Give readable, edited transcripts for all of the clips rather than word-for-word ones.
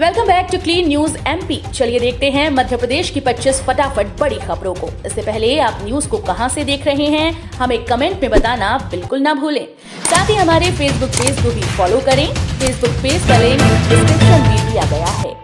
Welcome back to clean news MP. चलिए देखते हैं मध्य प्रदेश की 25 फटाफट बड़ी खबरों को। इससे पहले आप न्यूज को कहां से देख रहे हैं हमें कमेंट में बताना बिल्कुल ना भूलें। साथ ही हमारे फेसबुक पेज को भी फॉलो करें। फेसबुक पेज का लिंक डिस्क्रिप्शन में दिया गया है।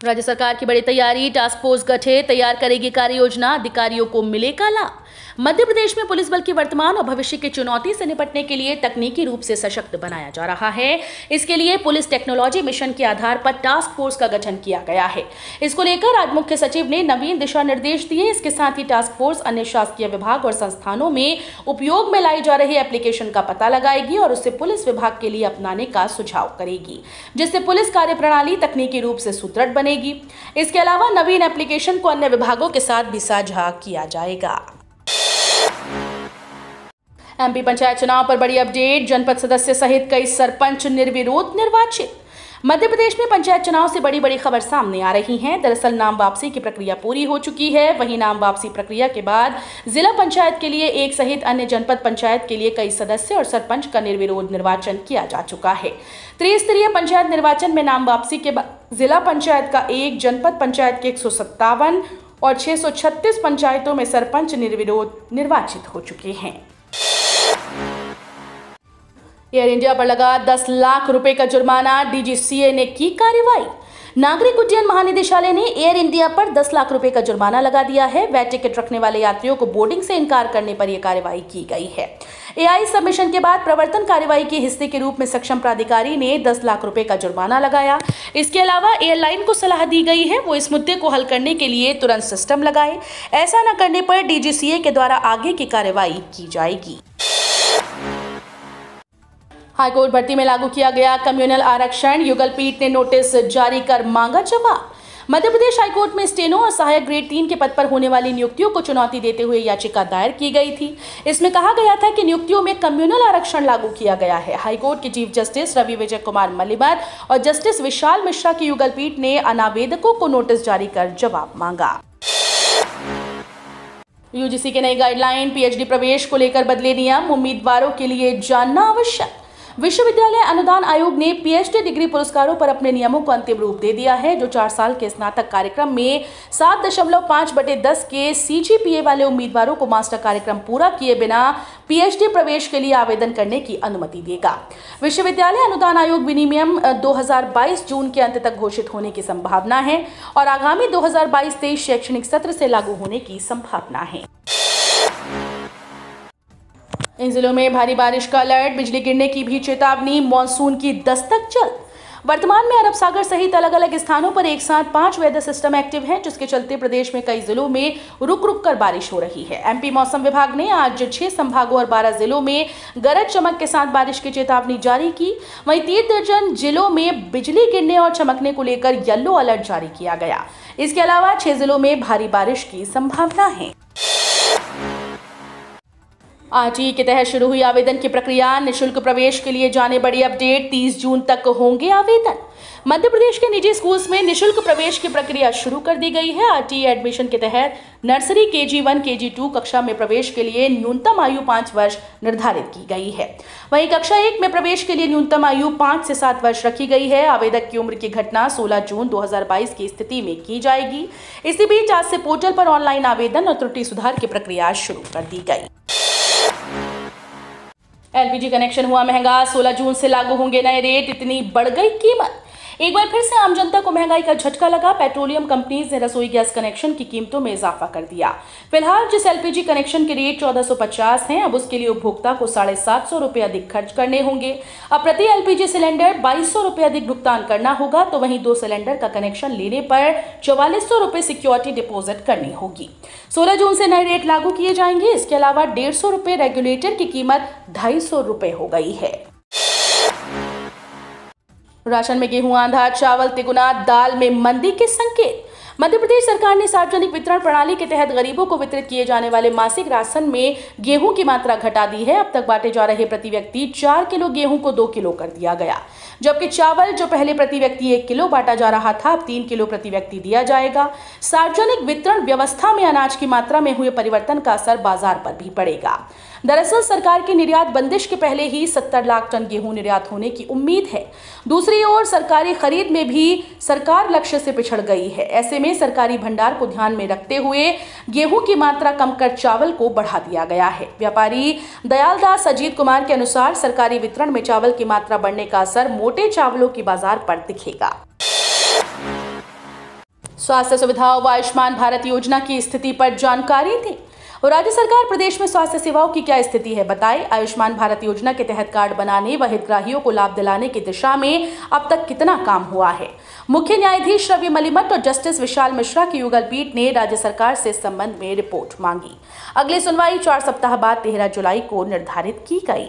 राज्य सरकार की बड़ी तैयारी, टास्क फोर्स गठित, तैयार करेगी कार्य योजना, अधिकारियों को मिलेगा लाभ। मध्य प्रदेश में पुलिस बल की वर्तमान और भविष्य की चुनौती से निपटने के लिए तकनीकी रूप से सशक्त बनाया जा रहा है। इसके लिए पुलिस टेक्नोलॉजी मिशन के आधार पर टास्क फोर्स का गठन किया गया है। इसको लेकर आज मुख्य सचिव ने नवीन दिशा निर्देश दिए। इसके साथ ही टास्क फोर्स अन्य शासकीय विभाग और संस्थानों में उपयोग में लाई जा रही एप्लीकेशन का पता लगाएगी और उसे पुलिस विभाग के लिए अपनाने का सुझाव करेगी, जिससे पुलिस कार्यप्रणाली तकनीकी रूप से सुदृढ़ बनेगी। इसके अलावा नवीन एप्लीकेशन को अन्य विभागों के साथ भी साझा किया जाएगा। एमपी पंचायत चुनाव पर बड़ी अपडेट, जनपद सदस्य सहित कई सरपंच निर्विरोध निर्वाचित। मध्य प्रदेश में पंचायत चुनाव से बड़ी खबर सामने आ रही है। दरअसल नाम वापसी की प्रक्रिया पूरी हो चुकी है। वहीं नाम वापसी प्रक्रिया के बाद जिला पंचायत के लिए एक सहित अन्य जनपद पंचायत के लिए कई सदस्य और सरपंच का निर्विरोध निर्वाचन किया जा चुका है। त्रिस्तरीय पंचायत निर्वाचन में नाम वापसी के बाद जिला पंचायत का 1, जनपद पंचायत के 157 और 636 पंचायतों में सरपंच निर्विरोध निर्वाचित हो चुके हैं। एयर इंडिया पर लगा 10 लाख रुपए का जुर्माना, डीजीसीए ने की कार्रवाई। नागरिक उड्डयन महानिदेशालय ने एयर इंडिया पर 10 लाख रुपए का जुर्माना लगा दिया है। वह टिकट रखने वाले यात्रियों को बोर्डिंग से इनकार करने पर यह कार्रवाई की गई है। एआई सबमिशन के बाद प्रवर्तन कार्रवाई के हिस्से के रूप में सक्षम प्राधिकारी ने 10 लाख रुपए का जुर्माना लगाया। इसके अलावा एयरलाइन को सलाह दी गई है वो इस मुद्दे को हल करने के लिए तुरंत सिस्टम लगाए। ऐसा न करने पर डीजीसीए के द्वारा आगे की कार्रवाई की जाएगी। हाईकोर्ट भर्ती में लागू किया गया कम्युनल आरक्षण, युगल पीठ ने नोटिस जारी कर मांगा जवाब। मध्य प्रदेश हाईकोर्ट में स्टेनो और सहायक ग्रेड 3 के पद पर होने वाली नियुक्तियों को चुनौती देते हुए याचिका दायर की गई थी। इसमें कहा गया था कि नियुक्तियों में कम्युनल आरक्षण लागू किया गया है। हाईकोर्ट के चीफ जस्टिस रवि विजय कुमार मलिमत और जस्टिस विशाल मिश्रा की युगल पीठ ने अनावेदकों को नोटिस जारी कर जवाब मांगा। यूजीसी के नई गाइडलाइन, पीएचडी प्रवेश को लेकर बदले नियम, उम्मीदवारों के लिए जानना आवश्यक। विश्वविद्यालय अनुदान आयोग ने पीएचडी डिग्री पुरस्कारों पर अपने नियमों को अंतिम रूप दे दिया है। जो 4 साल के स्नातक कार्यक्रम में 7.5/10 के सीजीपीए वाले उम्मीदवारों को मास्टर कार्यक्रम पूरा किए बिना पीएचडी प्रवेश के लिए आवेदन करने की अनुमति देगा। विश्वविद्यालय अनुदान आयोग विनियम 2022 जून के अंत तक घोषित होने की संभावना है और आगामी 2022-23 शैक्षणिक सत्र से लागू होने की संभावना है। इन जिलों में भारी बारिश का अलर्ट, बिजली गिरने की भी चेतावनी, मॉनसून की दस्तक जल्द। वर्तमान में अरब सागर सहित अलग अलग स्थानों पर एक साथ 5 वेदर सिस्टम एक्टिव हैं, जिसके चलते प्रदेश में कई जिलों में रुक कर बारिश हो रही है। एमपी मौसम विभाग ने आज 6 संभागों और 12 जिलों में गरज चमक के साथ बारिश की चेतावनी जारी की। वहीं 3 दर्जन जिलों में बिजली गिरने और चमकने को लेकर येलो अलर्ट जारी किया गया। इसके अलावा 6 जिलों में भारी बारिश की संभावना है। आरटीई के तहत शुरू हुई आवेदन की प्रक्रिया, निःशुल्क प्रवेश के लिए जाने बड़ी अपडेट, 30 जून तक होंगे आवेदन। मध्य प्रदेश के निजी स्कूल्स में निःशुल्क प्रवेश की प्रक्रिया शुरू कर दी गई है। आरटीई एडमिशन के तहत नर्सरी, KG1, KG2 कक्षा में प्रवेश के लिए न्यूनतम आयु 5 वर्ष निर्धारित की गई है। वहीं कक्षा 1 में प्रवेश के लिए न्यूनतम आयु 5 से 7 वर्ष रखी गई है। आवेदक की उम्र की घटना 16 जून 2022 की स्थिति में की जाएगी। इसी बीच आज से पोर्टल पर ऑनलाइन आवेदन और त्रुटि सुधार की प्रक्रिया शुरू कर दी गई। एलपीजी कनेक्शन हुआ महंगा, 16 जून से लागू होंगे नए रेट, इतनी बढ़ गई कीमत। एक बार फिर से आम जनता को महंगाई का झटका लगा। पेट्रोलियम कंपनीज ने रसोई गैस कनेक्शन की कीमतों में इजाफा कर दिया। फिलहाल जिस एलपीजी कनेक्शन के रेट 1450 हैं, अब उसके लिए उपभोक्ता को 750 रुपए अधिक खर्च करने होंगे। अब प्रति एलपीजी सिलेंडर 2200 रुपए अधिक भुगतान करना होगा। तो वहीं 2 सिलेंडर का कनेक्शन लेने पर 4400 रुपए सिक्योरिटी डिपोजिट करनी होगी। 16 जून से नए रेट लागू किए जाएंगे। इसके अलावा 150 रुपए रेगुलेटर की कीमत 250 रुपए हो गई है। राशन में गेहूं आधा, चावल तिगुना, दाल में मंदी के संकेत। मध्य प्रदेश सरकार ने सार्वजनिक वितरण प्रणाली के तहत गरीबों को वितरित किए जाने वाले मासिक राशन में गेहूं की मात्रा घटा दी है। अब तक बांटे जा रहे प्रति व्यक्ति 4 किलो गेहूं को 2 किलो कर दिया गया, जबकि चावल जो पहले प्रति व्यक्ति 1 किलो बांटा जा रहा था, अब 3 किलो प्रति व्यक्ति दिया जाएगा। सार्वजनिक वितरण व्यवस्था में अनाज की मात्रा में हुए परिवर्तन का असर बाजार पर भी पड़ेगा। दरअसल सरकार की निर्यात बंदिश के पहले ही 70 लाख टन गेहूं निर्यात होने की उम्मीद है। दूसरी ओर सरकारी खरीद में भी सरकार लक्ष्य से पिछड़ गई है। ऐसे में सरकारी भंडार को ध्यान में रखते हुए गेहूं की मात्रा कम कर चावल को बढ़ा दिया गया है। व्यापारी दयालदास अजीत कुमार के अनुसार सरकारी वितरण में चावल की मात्रा बढ़ने का असर मोटे चावलों की बाजार पर दिखेगा। स्वास्थ्य सुविधाओं व आयुष्मान भारत योजना की स्थिति पर जानकारी दें। और राज्य सरकार प्रदेश में स्वास्थ्य सेवाओं की क्या स्थिति है, बताएं। आयुष्मान भारत योजना के तहत कार्ड बनाने व हितग्राहियों को लाभ दिलाने की दिशा में अब तक कितना काम हुआ है। मुख्य न्यायाधीश रवि मलिमठ और जस्टिस विशाल मिश्रा की युगल पीठ ने राज्य सरकार से इस संबंध में रिपोर्ट मांगी। अगली सुनवाई 4 सप्ताह बाद 13 जुलाई को निर्धारित की गई।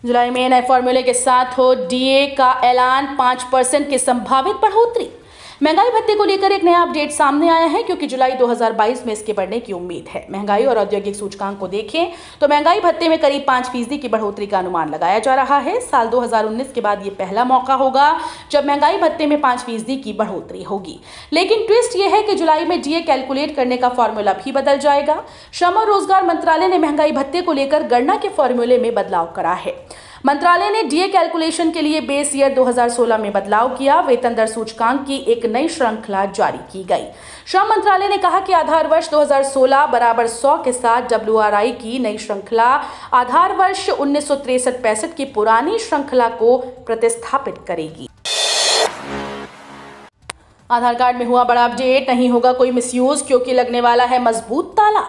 जुलाई में नए फॉर्मूले के साथ हो डीए का ऐलान, 5% की संभावित बढ़ोतरी। महंगाई भत्ते को लेकर एक नया अपडेट सामने आया है, क्योंकि जुलाई 2022 में इसके बढ़ने की उम्मीद है। महंगाई और औद्योगिक सूचकांक को देखें तो महंगाई भत्ते में करीब 5% की बढ़ोतरी का अनुमान लगाया जा रहा है। साल 2019 के बाद ये पहला मौका होगा जब महंगाई भत्ते में 5% की बढ़ोतरी होगी। लेकिन ट्विस्ट ये है कि जुलाई में डीए कैलकुलेट करने का फॉर्मूला भी बदल जाएगा। श्रम और रोजगार मंत्रालय ने महंगाई भत्ते को लेकर गणना के फॉर्मूले में बदलाव करा है। मंत्रालय ने डीए कैलकुलेशन के लिए बेस ईयर 2016 में बदलाव किया। वेतन दर सूचकांक की एक नई श्रृंखला जारी की गई। श्रम मंत्रालय ने कहा कि आधार वर्ष 2016 बराबर 100 के साथ WRI की नई श्रृंखला आधार वर्ष 1963-65 की पुरानी श्रृंखला को प्रतिस्थापित करेगी। आधार कार्ड में हुआ बड़ा अपडेट, नहीं होगा कोई मिसयूज, क्योंकि लगने वाला है मजबूत ताला।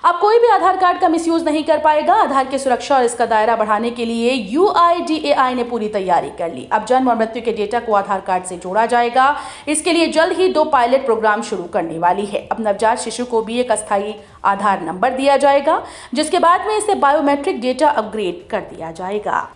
अब कोई भी आधार कार्ड का मिसयूज नहीं कर पाएगा। आधार की सुरक्षा और इसका दायरा बढ़ाने के लिए UIDAI ने पूरी तैयारी कर ली। अब जन्म और मृत्यु के डेटा को आधार कार्ड से जोड़ा जाएगा। इसके लिए जल्द ही 2 पायलट प्रोग्राम शुरू करने वाली है। अब नवजात शिशु को भी एक अस्थायी आधार नंबर दिया जाएगा, जिसके बाद में इसे बायोमेट्रिक डेटा अपग्रेड कर दिया जाएगा।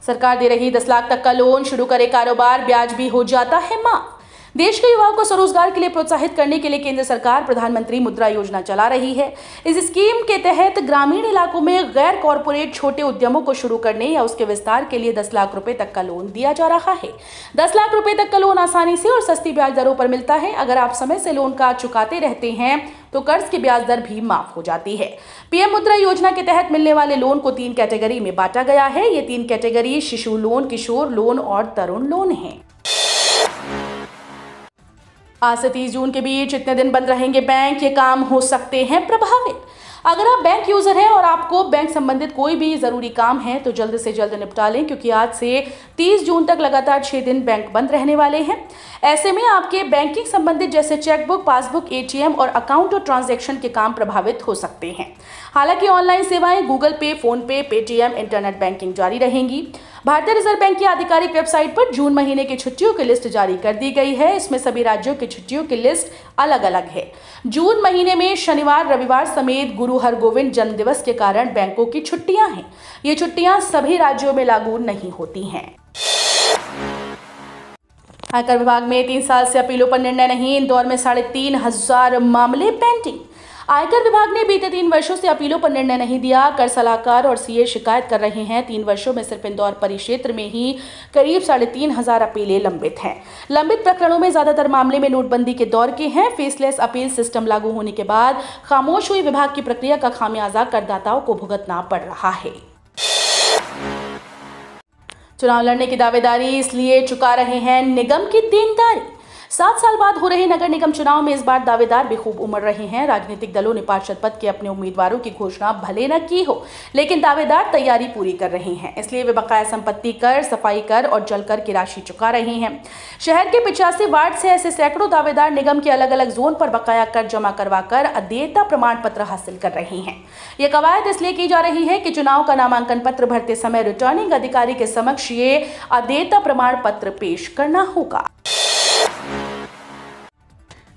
सरकार दे रही 10 लाख तक का लोन, शुरू करे कारोबार, ब्याज भी हो जाता है माफ। देश के युवाओं को स्वरोजगार के लिए प्रोत्साहित करने के लिए केंद्र सरकार प्रधानमंत्री मुद्रा योजना चला रही है। इस स्कीम के तहत ग्रामीण इलाकों में गैर कॉर्पोरेट छोटे उद्यमों को शुरू करने या उसके विस्तार के लिए 10 लाख रुपए तक का लोन दिया जा रहा है। 10 लाख रुपए तक का लोन आसानी से और सस्ती ब्याज दरों पर मिलता है। अगर आप समय से लोन का चुकाते रहते हैं तो कर्ज की ब्याज दर भी माफ हो जाती है। पीएम मुद्रा योजना के तहत मिलने वाले लोन को 3 कैटेगरी में बांटा गया है। ये 3 कैटेगरी शिशु लोन, किशोर लोन और तरुण लोन है। आज से 30 जून के बीच इतने दिन बंद रहेंगे बैंक, ये काम हो सकते हैं प्रभावित। अगर आप बैंक यूजर हैं और आपको बैंक संबंधित कोई भी जरूरी काम है तो जल्द से जल्द निपटा लें, क्योंकि आज से 30 जून तक लगातार 6 दिन बैंक बंद रहने वाले हैं। ऐसे में आपके बैंकिंग संबंधित जैसे चेकबुक, पासबुक, ATM और अकाउंट और ट्रांजैक्शन के काम प्रभावित हो सकते हैं। हालांकि ऑनलाइन सेवाएं गूगल पे, फोन पे, पेटीएम, इंटरनेट बैंकिंग जारी रहेंगी। भारतीय रिजर्व बैंक की आधिकारिक वेबसाइट पर जून महीने की छुट्टियों की लिस्ट जारी कर दी गई है। इसमें सभी राज्यों की छुट्टियों की लिस्ट अलग अलग है। जून महीने में शनिवार, रविवार समेत गुरु हरगोविंद जन्म दिवस के कारण बैंकों की छुट्टियां हैं। ये छुट्टियां सभी राज्यों में लागू नहीं होती हैं। आयकर विभाग में 3 साल से अपीलों पर निर्णय नहीं। इंदौर में 3,500 मामले पेंडिंग। आयकर विभाग ने बीते 3 वर्षों से अपीलों पर निर्णय नहीं दिया। कर सलाहकार और सीए शिकायत कर रहे हैं। 3 वर्षों में सिर्फ इंदौर परिक्षेत्र में ही करीब 3,500 अपीलें लंबित हैं। लंबित प्रकरणों में ज्यादातर मामले में नोटबंदी के दौर के हैं। फेसलेस अपील सिस्टम लागू होने के बाद खामोश हुई विभाग की प्रक्रिया का खामियाजा करदाताओं को भुगतना पड़ रहा है। चुनाव लड़ने की दावेदारी इसलिए चुका रहे हैं निगम की देनदारी। 7 साल बाद हो रहे नगर निगम चुनाव में इस बार दावेदार भी खूब उमड़ रहे हैं। राजनीतिक दलों ने पार्षद पद के अपने उम्मीदवारों की घोषणा भले न की हो, लेकिन दावेदार तैयारी पूरी कर रहे हैं। इसलिए वे बकाया संपत्ति कर, सफाई कर और जल कर की राशि चुका रहे हैं। शहर के 85 वार्ड से ऐसे सैकड़ों दावेदार निगम के अलग अलग जोन पर बकाया कर जमा करवा कर अदेयता प्रमाण पत्र हासिल कर रहे हैं। ये कवायद इसलिए की जा रही है कि चुनाव का नामांकन पत्र भरते समय रिटर्निंग अधिकारी के समक्ष ये अदेयता प्रमाण पत्र पेश करना होगा।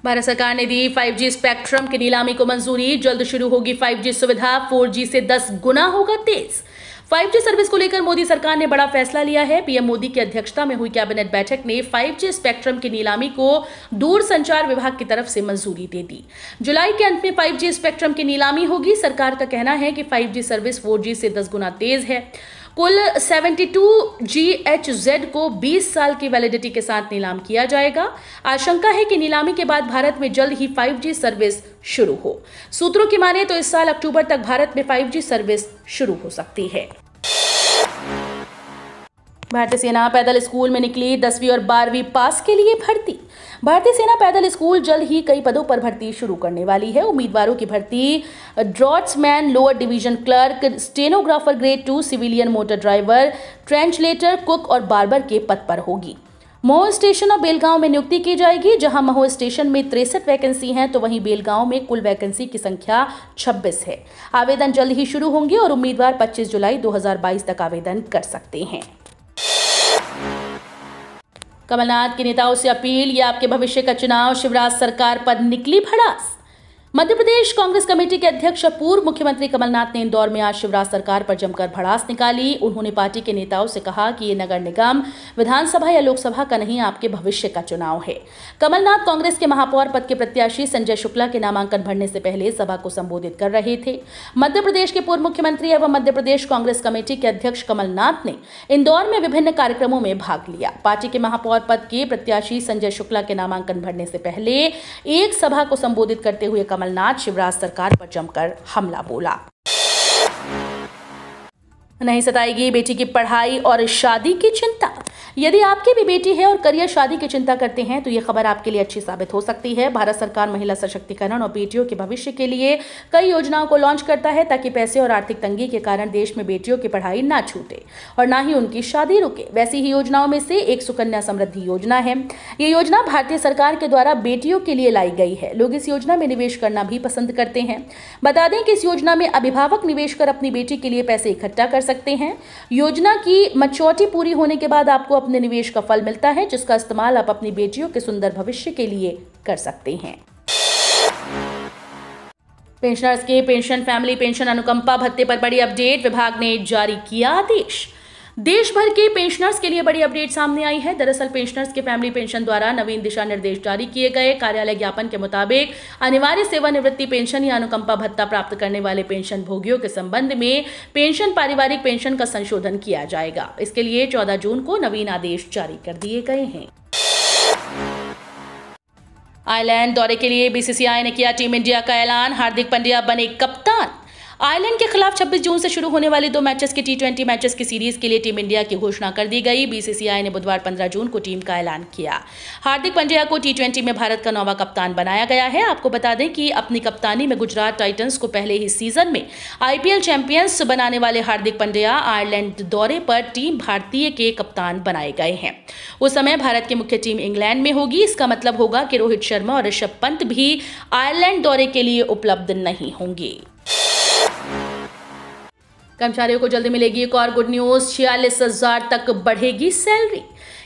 भारत सरकार ने दी 5G स्पेक्ट्रम की नीलामी को मंजूरी। जल्द शुरू होगी 5G सुविधा, 4G से 10 गुना होगा तेज। 5G सर्विस को लेकर मोदी सरकार ने बड़ा फैसला लिया है। पीएम मोदी की अध्यक्षता में हुई कैबिनेट बैठक ने 5G स्पेक्ट्रम की नीलामी को दूरसंचार विभाग की तरफ से मंजूरी दे दी। जुलाई के अंत में 5G स्पेक्ट्रम की नीलामी होगी। सरकार का कहना है कि 5G सर्विस 4G से 10 गुना तेज है। कुल 72 GHZ को 20 साल की वैलिडिटी के साथ नीलाम किया जाएगा। आशंका है कि नीलामी के बाद भारत में जल्द ही 5G सर्विस शुरू हो। सूत्रों की माने तो इस साल अक्टूबर तक भारत में 5G सर्विस शुरू हो सकती है। भारतीय सेना पैदल स्कूल में निकली 10वीं और 12वीं पास के लिए भर्ती। भारतीय सेना पैदल स्कूल जल्द ही कई पदों पर भर्ती शुरू करने वाली है। उम्मीदवारों की भर्ती draughtsman, lower division clerk, stenographer grade 2, civilian motor driver, translator, cook और बार्बर के पद पर होगी। महो स्टेशन और बेलगांव में नियुक्ति की जाएगी। जहां महो स्टेशन में 63 वैकेंसी हैं तो वहीं बेलगांव में कुल वैकेंसी की संख्या 26 है। आवेदन जल्द ही शुरू होंगे और उम्मीदवार 25 जुलाई 2022 तक आवेदन कर सकते हैं। कमलनाथ के नेताओं से अपील, ये आपके भविष्य का चुनाव, शिवराज सरकार पर निकली भड़ास। मध्य प्रदेश कांग्रेस कमेटी के अध्यक्ष पूर्व मुख्यमंत्री कमलनाथ ने इंदौर में आज शिवराज सरकार पर जमकर भड़ास निकाली। उन्होंने पार्टी के नेताओं से कहा कि ये नगर निगम, विधानसभा या लोकसभा का नहीं, आपके भविष्य का चुनाव है। कमलनाथ कांग्रेस के महापौर पद के प्रत्याशी संजय शुक्ला के नामांकन भरने से पहले सभा को संबोधित कर रहे थे। मध्य प्रदेश के पूर्व मुख्यमंत्री एवं मध्य प्रदेश कांग्रेस कमेटी के अध्यक्ष कमलनाथ ने इंदौर में विभिन्न कार्यक्रमों में भाग लिया। पार्टी के महापौर पद के प्रत्याशी संजय शुक्ला के नामांकन भरने से पहले एक सभा को संबोधित करते हुए कमलनाथ शिवराज सरकार पर जमकर हमला बोला। नहीं सताएगी बेटी की पढ़ाई और शादी की चिंता। यदि आपकी भी बेटी है और करियर शादी की चिंता करते हैं तो ये खबर आपके लिए अच्छी साबित हो सकती है। भारत सरकार महिला सशक्तिकरण और बेटियों के भविष्य के लिए कई योजनाओं को लॉन्च करता है ताकि पैसे और आर्थिक तंगी के कारण देश में बेटियों की पढ़ाई ना छूटे और ना ही उनकी शादी रुके। वैसी ही योजनाओं में से एक सुकन्या समृद्धि योजना है। ये योजना भारतीय सरकार के द्वारा बेटियों के लिए लाई गई है। लोग इस योजना में निवेश करना भी पसंद करते हैं। बता दें कि इस योजना में अभिभावक निवेश कर अपनी बेटी के लिए पैसे इकट्ठा कर सकते हैं। योजना की मैच्योरिटी पूरी होने के बाद आपको अपने निवेश का फल मिलता है, जिसका इस्तेमाल आप अपनी बेटियों के सुंदर भविष्य के लिए कर सकते हैं। पेंशनर्स के पेंशन, फैमिली पेंशन, अनुकंपा भत्ते पर बड़ी अपडेट। विभाग ने जारी किया आदेश। देश भर के पेंशनर्स के लिए बड़ी अपडेट सामने आई है। दरअसल पेंशनर्स के फैमिली पेंशन द्वारा नवीन दिशा निर्देश जारी किए गए। कार्यालय ज्ञापन के मुताबिक अनिवार्य सेवानिवृत्ति पेंशन या अनुकंपा भत्ता प्राप्त करने वाले पेंशन भोगियों के संबंध में पेंशन पारिवारिक पेंशन का संशोधन किया जाएगा। इसके लिए 14 जून को नवीन आदेश जारी कर दिए गए हैं। आयरलैंड दौरे के लिए बीसीसीआई ने किया टीम इंडिया का ऐलान। हार्दिक पांड्या बने कप्तान। आयरलैंड के खिलाफ 26 जून से शुरू होने वाले 2 मैचेस की T20 मैचेस की सीरीज के लिए टीम इंडिया की घोषणा कर दी गई। बीसीसीआई ने बुधवार 15 जून को टीम का ऐलान किया। हार्दिक पांड्या को T20 में भारत का 9वां कप्तान बनाया गया है। आपको बता दें कि अपनी कप्तानी में गुजरात टाइटंस को पहले ही सीजन में IPL चैंपियंस बनाने वाले हार्दिक पांड्या आयरलैंड दौरे पर टीम भारतीय के कप्तान बनाए गए हैं। उस समय भारत की मुख्य टीम इंग्लैंड में होगी। इसका मतलब होगा कि रोहित शर्मा और ऋषभ पंत भी आयरलैंड दौरे के लिए उपलब्ध नहीं होंगे। कर्मचारियों को जल्द मिलेगी एक और गुड न्यूज। 46,000 तक बढ़ेगी सैलरी।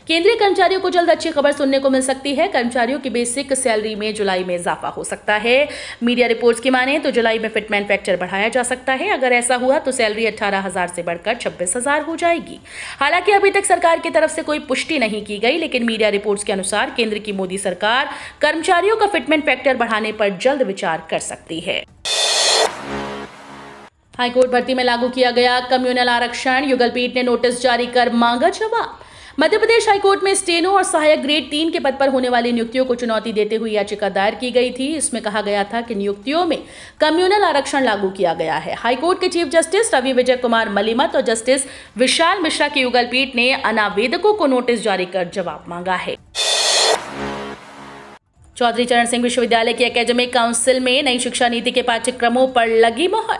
केंद्रीय कर्मचारियों को जल्द अच्छी खबर सुनने को मिल सकती है। कर्मचारियों की बेसिक सैलरी में जुलाई में इजाफा हो सकता है। मीडिया रिपोर्ट्स की माने तो जुलाई में फिटमेंट फैक्टर बढ़ाया जा सकता है। अगर ऐसा हुआ तो सैलरी 18,000 से बढ़कर 26,000 हो जाएगी। हालांकि अभी तक सरकार की तरफ से कोई पुष्टि नहीं की गई, लेकिन मीडिया रिपोर्ट्स के अनुसार केंद्र की मोदी सरकार कर्मचारियों का फिटमेंट फैक्टर बढ़ाने पर जल्द विचार कर सकती है। हाईकोर्ट भर्ती में लागू किया गया कम्युनल आरक्षण। युगलपीठ ने नोटिस जारी कर मांगा जवाब। मध्य प्रदेश हाईकोर्ट में स्टेनो और सहायक ग्रेड 3 के पद पर होने वाली नियुक्तियों को चुनौती देते हुए याचिका दायर की गई थी। इसमें कहा गया था कि नियुक्तियों में कम्युनल आरक्षण लागू किया गया है। हाईकोर्ट के चीफ जस्टिस रवि विजय कुमार मलिमत और जस्टिस विशाल मिश्रा की युगलपीठ ने अनावेदकों को नोटिस जारी कर जवाब मांगा है। चौधरी चरण सिंह विश्वविद्यालय की एकेडमिक काउंसिल में नई शिक्षा नीति के पाठ्यक्रमों पर लगी मोहर।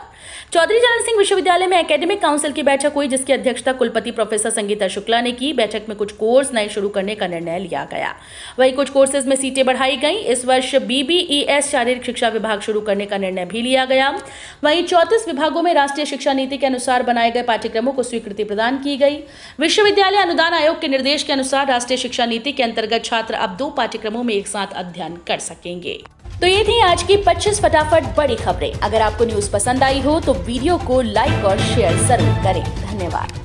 चौधरी चरण सिंह विश्वविद्यालय में एकेडमिक काउंसिल की बैठक हुई, जिसकी अध्यक्षता कुलपति प्रोफेसर संगीता शुक्ला ने की। बैठक में कुछ कोर्स नए शुरू करने का निर्णय लिया गया। वहीं कुछ कोर्सेज में सीटें बढ़ाई गई। इस वर्ष BBES शारीरिक शिक्षा विभाग शुरू करने का निर्णय भी लिया गया। वहीं 34 विभागों में राष्ट्रीय शिक्षा नीति के अनुसार बनाए गए पाठ्यक्रमों को स्वीकृति प्रदान की गई। विश्वविद्यालय अनुदान आयोग के निर्देश के अनुसार राष्ट्रीय शिक्षा नीति के अंतर्गत छात्र अब 2 पाठ्यक्रमों में एक साथ अध्ययन कर सकेंगे। तो ये थी आज की 25 फटाफट बड़ी खबरें। अगर आपको न्यूज पसंद आई हो तो वीडियो को लाइक और शेयर जरूर करें। धन्यवाद।